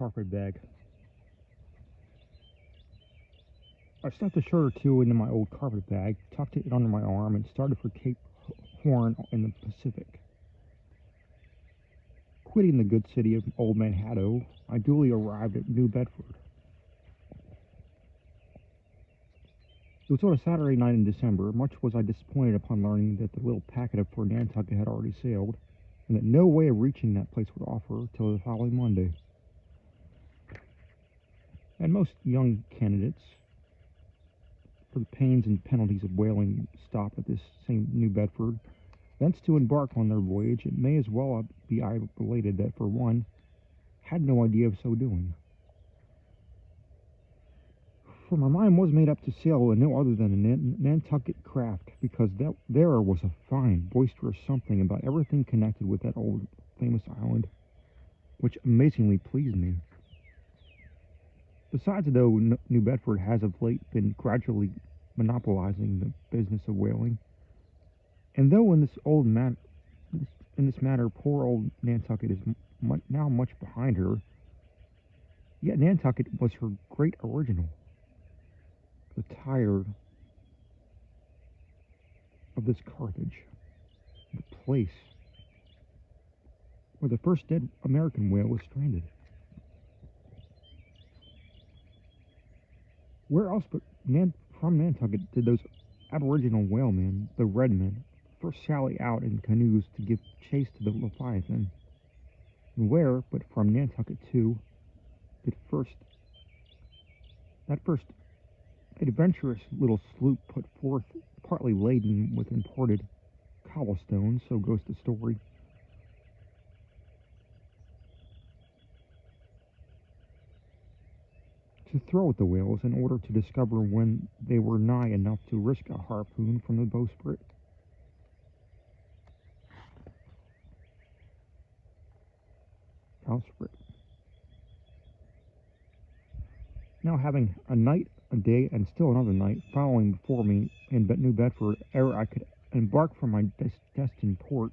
carpet bag. I stuffed a shirt or two into my old carpet bag, tucked it under my arm, and started for Cape Horn in the Pacific. Quitting the good city of Old Manhattan, I duly arrived at New Bedford. It was on a Saturday night in December. Much was I disappointed upon learning that the little packet for Nantucket had already sailed, and that no way of reaching that place would offer till the following Monday. And most young candidates for the pains and penalties of whaling stop at this same New Bedford. Thence to embark on their voyage, it may as well be I related that, for one, had no idea of so doing. For my mind was made up to sail in no other than a Nantucket craft, because there was a fine, boisterous something about everything connected with that old famous island, which amazingly pleased me. Besides, though New Bedford has of late been gradually monopolizing the business of whaling, and though in this matter poor old Nantucket is now much behind her, yet Nantucket was her great original, the tire of this Carthage, the place where the first dead American whale was stranded. Where else but from Nantucket did those aboriginal whalemen, the red men, first sally out in canoes to give chase to the Leviathan? And where, but from Nantucket too, did that first adventurous little sloop put forth, partly laden with imported cobblestones, so goes the story, to throw at the whales in order to discover when they were nigh enough to risk a harpoon from the bowsprit. Now having a night, a day, and still another night following before me in New Bedford ere I could embark from my destined port,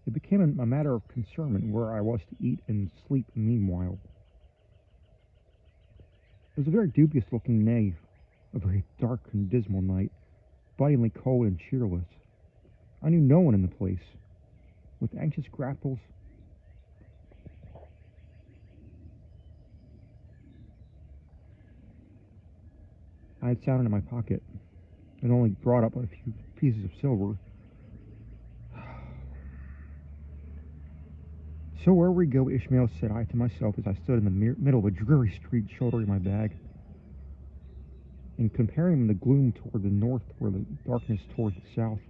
it became a matter of concernment where I was to eat and sleep meanwhile. It was a very dubious-looking nay, a very dark and dismal night, bitingly cold and cheerless. I knew no one in the place. With anxious grapples, I had sounded in my pocket, and only brought up a few pieces of silver. So where we go, Ishmael, said I to myself as I stood in the middle of a dreary street shouldering my bag, and comparing the gloom toward the north or the darkness toward the south.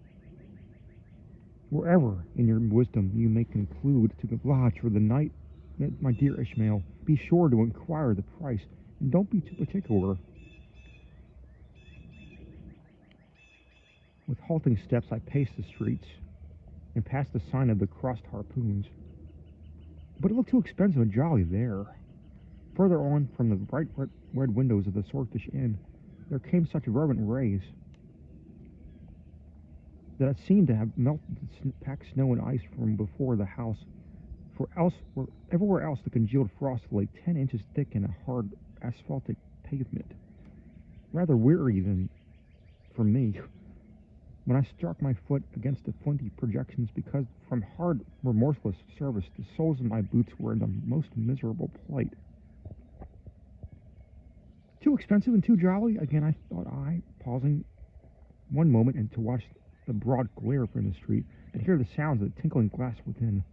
Wherever, in your wisdom, you may conclude to lodge for the night, my dear Ishmael, be sure to inquire the price, and don't be too particular. With halting steps, I paced the streets and passed the sign of the crossed harpoons. But it looked too expensive and jolly there. Further on, from the bright red windows of the Swordfish Inn, there came such fervent rays that it seemed to have melted the packed snow and ice from before the house, for everywhere else the congealed frost lay 10 inches thick in a hard asphaltic pavement. Rather weary than for me when I struck my foot against the flinty projections, because from hard, remorseless service the soles of my boots were in the most miserable plight. Too expensive and too jolly, again thought I, pausing one moment and to watch the broad glare from the street and hear the sounds of the tinkling glass within.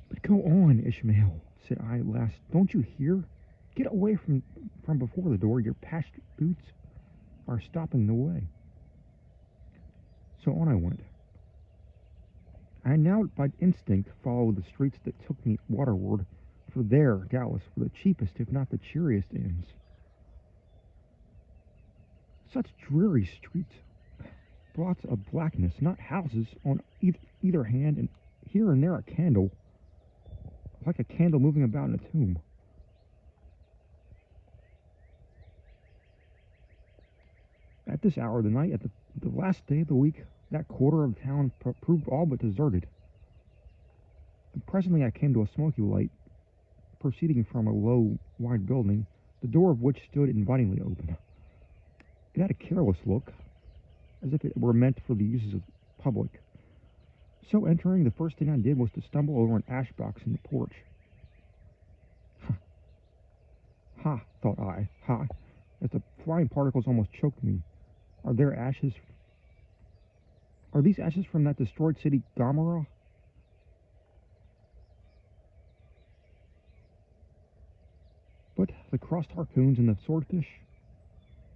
But go on, Ishmael, said I at last. Don't you hear? Get away from before the door. Your patched boots are stopping the way. So on I went. I now by instinct followed the streets that took me waterward, for there, doubtless, were the cheapest, if not the cheeriest inns. Such dreary streets, spots of blackness, not houses, on either hand, and here and there a candle, like a candle moving about in a tomb. At this hour of the night, at the last day of the week, that quarter of town proved all but deserted. And presently I came to a smoky light, proceeding from a low, wide building, the door of which stood invitingly open. It had a careless look, as if it were meant for the uses of the public. So entering, the first thing I did was to stumble over an ash box in the porch. Ha, thought I, ha, as the flying particles almost choked me. Are these ashes from that destroyed city, Gomorrah? But the crossed harpoons and the swordfish?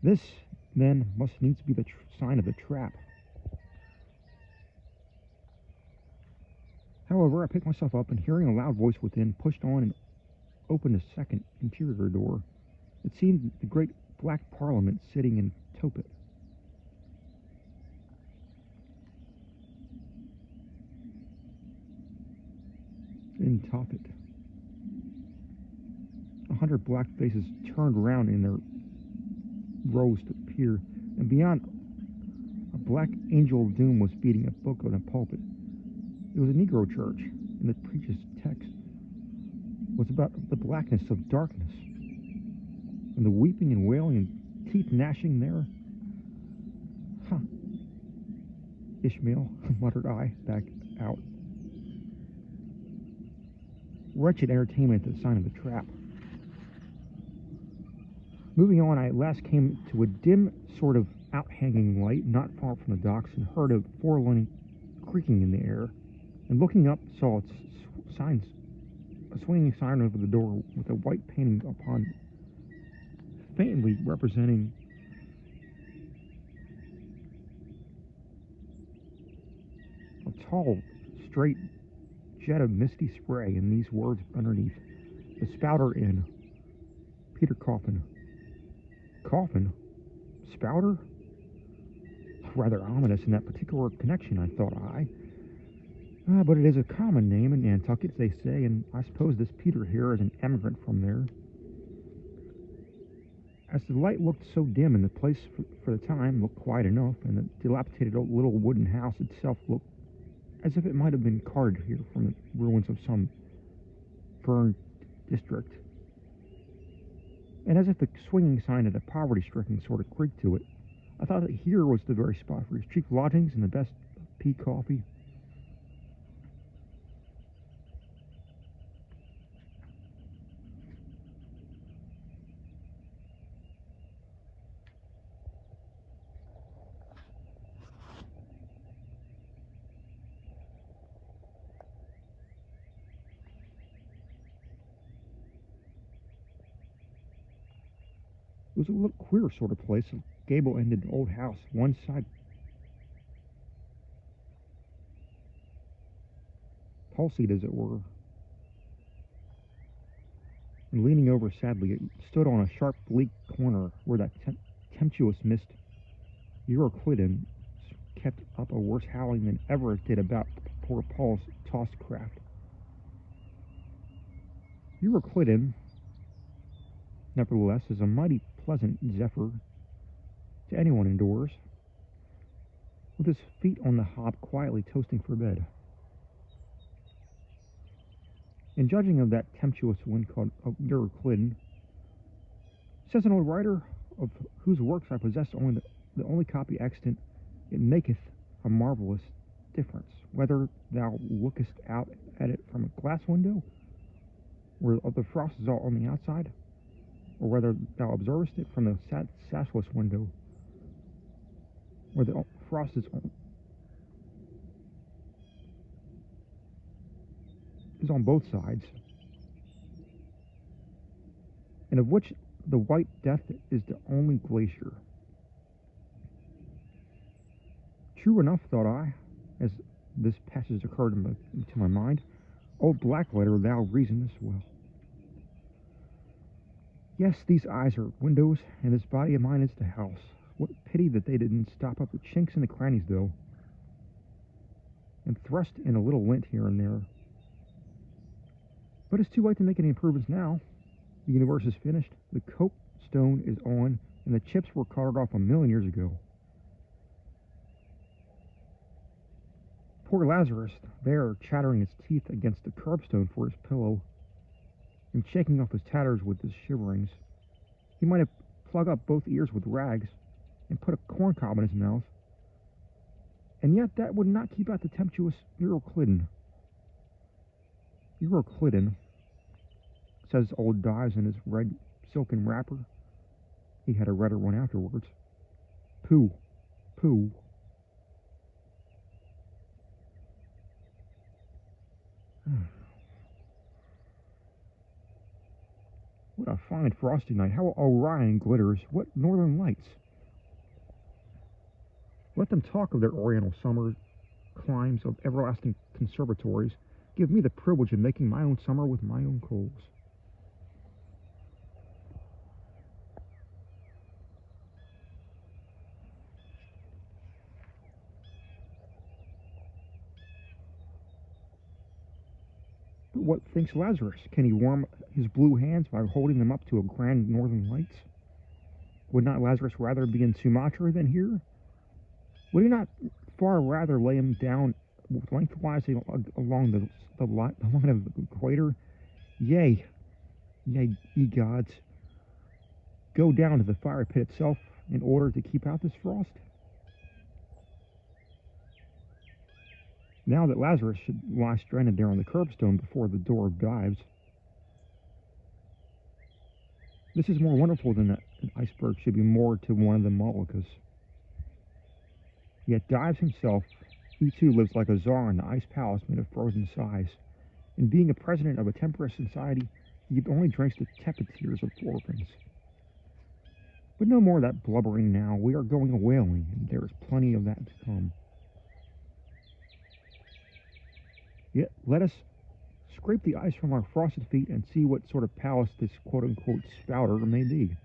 This, then, must needs be the sign of the trap. However, I picked myself up and, hearing a loud voice within, pushed on and opened a second interior door. It seemed the great black parliament sitting in Topet. In Topet. 100 black faces turned round in their rows to peer, and beyond, a black angel of doom was beating a book on a pulpit. It was a Negro church, and the preacher's text was about the blackness of darkness, and the weeping and wailing and teeth gnashing there. Huh. Ishmael, muttered I, back out. Wretched entertainment at the sign of the trap. Moving on, I at last came to a dim sort of out-hanging light not far from the docks, and heard a forlorn creaking in the air, and looking up saw its a swinging sign over the door with a white painting upon, faintly representing a tall, straight jet of misty spray, and these words underneath: the Spouter Inn, Peter Coffin. Coffin? Spouter? Rather ominous in that particular connection, I thought I. But it is a common name in Nantucket, they say, and I suppose this Peter here is an emigrant from there. As the light looked so dim, and the place for the time looked quiet enough, and the dilapidated little wooden house itself looked as if it might have been carted here from the ruins of some burned district, and as if the swinging sign had a poverty-stricken sort of creak to it, I thought that here was the very spot for his cheap lodgings and the best pea coffee. It was a little queer sort of place, a gable-ended old house, one side palsied, as it were, and leaning over sadly, it stood on a sharp, bleak corner where that tempestuous mist, Euroclydon, kept up a worse howling than ever it did about poor Paul's tossed craft. Euroclydon, nevertheless, is a mighty pleasant zephyr to anyone indoors, with his feet on the hob quietly toasting for bed. In judging of that tempestuous wind called Euroclydon, says an old writer, of whose works I possess only the only copy extant, it maketh a marvelous difference, whether thou lookest out at it from a glass window, where the frost is all on the outside, or whether thou observest it from the sassless window, where the frost is on both sides, and of which the white death is the only glacier. True enough, thought I, as this passage occurred into my mind. Old Blackletter, thou reasonest well. Yes, these eyes are windows, and this body of mine is the house. What pity that they didn't stop up the chinks in the crannies, though, and thrust in a little lint here and there. But it's too late to make any improvements now. The universe is finished, the copestone is on, and the chips were carted off 1,000,000 years ago. Poor Lazarus, there, chattering his teeth against the curbstone for his pillow, and shaking off his tatters with his shiverings. He might have plugged up both ears with rags, and put a corncob in his mouth, and yet that would not keep out the tempestuous Euroclydon. Euroclydon, says old Dives in his red silken wrapper. He had a redder one afterwards. Pooh, pooh. What a fine frosty night. How Orion glitters. What northern lights. Let them talk of their oriental summer climes, of everlasting conservatories. Give me the privilege of making my own summer with my own coals. But what thinks Lazarus? Can he warm his blue hands by holding them up to a grand northern lights? Would not Lazarus rather be in Sumatra than here? Would he not far rather lay him down lengthwise along the line of the equator? Yea, ye gods, go down to the fire pit itself in order to keep out this frost? Now that Lazarus should lie stranded there on the curbstone before the door of Dives, this is more wonderful than that an iceberg should be moored to one of the Moluccas. Yet Dives himself, he too lives like a czar in the ice palace made of frozen sighs, and being a president of a temperate society, he only drinks the tepid tears of orphans. But no more of that blubbering now. We are going a whaling, and there is plenty of that to come. Yet let us scrape the ice from our frosted feet and see what sort of palace this quote-unquote spouter may be.